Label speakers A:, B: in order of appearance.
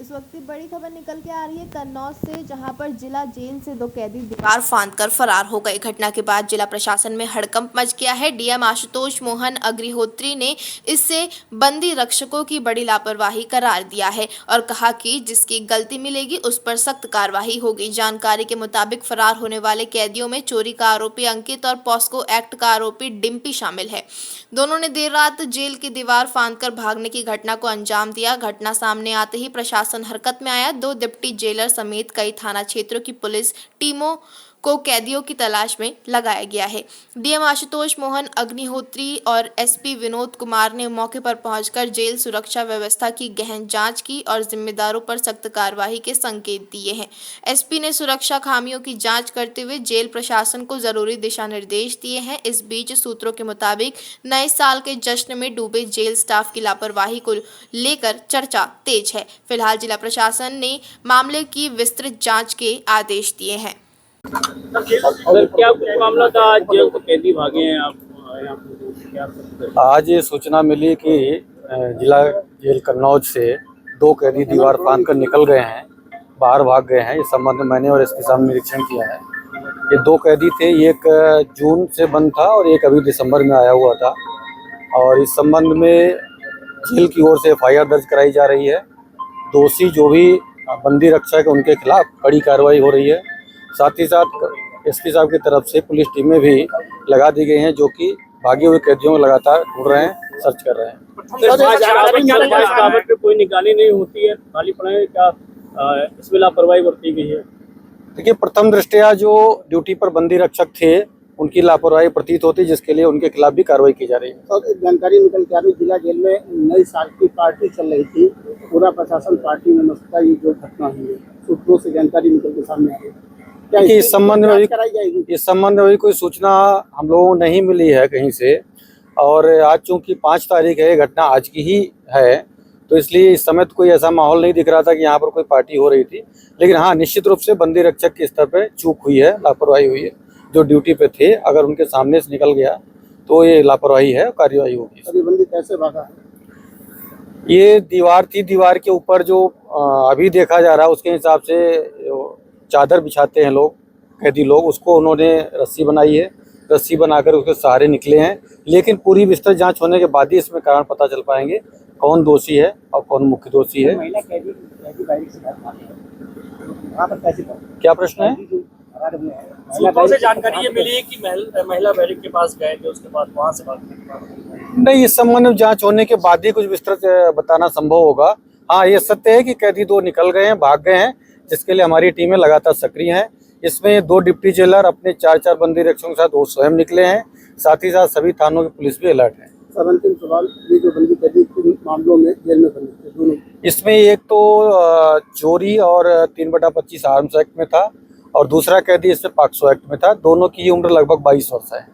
A: इस वक्त की बड़ी खबर निकल के आ रही है कन्नौज से, जहां पर जिला जेल से दो कैदी दीवार फांदकर फरार हो गए। घटना के बाद जिला प्रशासन में हड़कंप मच गया है। डीएम आशुतोष मोहन अग्निहोत्री ने इससे बंदी रक्षकों की बड़ी लापरवाही करार दिया है और कहा कि जिसकी गलती मिलेगी उस पर सख्त कार्रवाई होगी। जानकारी के मुताबिक फरार होने वाले कैदियों में चोरी का आरोपी अंकित और पॉस्को एक्ट का आरोपी डिम्पी शामिल है। दोनों ने देर रात जेल की दीवार फांदकर भागने की घटना को अंजाम दिया। घटना सामने आते ही प्रशासन हरकत में आया। दो डिप्टी जेलर समेत कई थाना क्षेत्रों की पुलिस टीमों को कैदियों की तलाश में लगाया गया है। डीएम आशुतोष मोहन अग्निहोत्री और एसपी विनोद कुमार ने मौके पर पहुंचकर जेल सुरक्षा व्यवस्था की गहन जांच की और जिम्मेदारों पर सख्त कार्रवाई के संकेत दिए हैं। एसपी ने सुरक्षा खामियों की जांच करते हुए जेल प्रशासन को जरूरी दिशा निर्देश दिए हैं। इस बीच सूत्रों के मुताबिक नए साल के जश्न में डूबे जेल स्टाफ की लापरवाही को लेकर चर्चा तेज है। फिलहाल जिला प्रशासन ने मामले की विस्तृत जांच के आदेश दिए हैं।
B: सर, क्या कुछ मामला था? आज जेल तो कैदी भागे हैं, आप यहाँ पे क्या?
C: आज ये सूचना मिली कि जिला जेल कन्नौज से दो कैदी दीवार फांद कर निकल गए हैं, बाहर भाग गए हैं। इस संबंध में मैंने और इसके सामने निरीक्षण किया है। ये दो कैदी थे, एक जून से बंद था और एक अभी दिसंबर में आया हुआ था। और इस संबंध में जेल की ओर से एफआईआर दर्ज कराई जा रही है। दोषी जो भी बंदी रक्षक है उनके खिलाफ कड़ी कार्रवाई हो रही है। साथ ही साथ एसपी साहब की तरफ से पुलिस टीमें भी लगा दी गई हैं, जो कि भागे हुए कैदियों को लगातार ढूंढ रहे हैं, सर्च कर रहे हैं।
B: पे कोई निगरानी नहीं होती है, खाली पड़े क्या इसमें लापरवाही बरती गई है?
C: देखिए, प्रथम दृष्टया जो ड्यूटी पर बंदी रक्षक थे उनकी लापरवाही प्रतीत होती, जिसके लिए उनके खिलाफ भी कार्रवाई की जा रही है।
D: और एक जानकारी निकल के आ रही, जिला जेल में नई साल की पार्टी चल रही थी, पूरा प्रशासन पार्टी में मस्त था। ये जो घटना हुई है, सूत्रों से जानकारी निकल के सामने आ रही है। क्या
C: इस संबंध में भी कोई सूचना हम लोगों को नहीं मिली है कहीं से। और आज चूंकि 5 तारीख है, घटना आज की ही है, तो इसलिए इस समय तो कोई ऐसा माहौल नहीं दिख रहा था कि यहाँ पर कोई पार्टी हो रही थी। लेकिन हाँ, निश्चित रूप से बंदी रक्षक के स्तर पर चूक हुई है, लापरवाही हुई है। जो ड्यूटी पे थे, अगर उनके सामने से निकल गया तो ये लापरवाही है, कार्रवाई होगी।
D: अभी बंदी कैसे भागा?
C: ये दीवार थी, दीवार के ऊपर जो अभी देखा जा रहा है उसके हिसाब से चादर बिछाते हैं लोग, कैदी लोग, उसको उन्होंने रस्सी बनाई है। रस्सी बनाकर उसके सहारे निकले हैं। लेकिन पूरी विस्तृत जांच होने के बाद ही इसमें कारण पता चल पाएंगे कौन दोषी है और कौन मुख्य दोषी है।
D: महिला कैदी वहाँ पर कैसे?
C: क्या प्रश्न है?
B: सूत्रों से जानकारी ये मिली है कि महिला बैरिक के पास गए थे, उसके बाद वहाँ से भाग
C: नहीं, इस संबंध में जांच होने के बाद ही कुछ विस्तृत बताना संभव होगा। हाँ, ये सत्य है कि कैदी दो निकल गए हैं, भाग गए हैं, जिसके लिए हमारी टीमें लगातार सक्रिय हैं। इसमें 2 डिप्टी जेलर अपने 4-4 बंदी रक्षकों के साथ वो स्वयं निकले हैं। साथ ही साथ सभी थानों की पुलिस भी अलर्ट है।
D: सर, अंतिम सवाल, ये जो बंदी कैदी किन मामलों में जेल में बंद थे दोनों?
C: इसमें एक तो चोरी और 3/25 आर्म्स एक्ट में था और दूसरा कैदी इसमें पॉक्सो एक्ट में था। दोनों की उम्र लगभग 22 वर्ष है।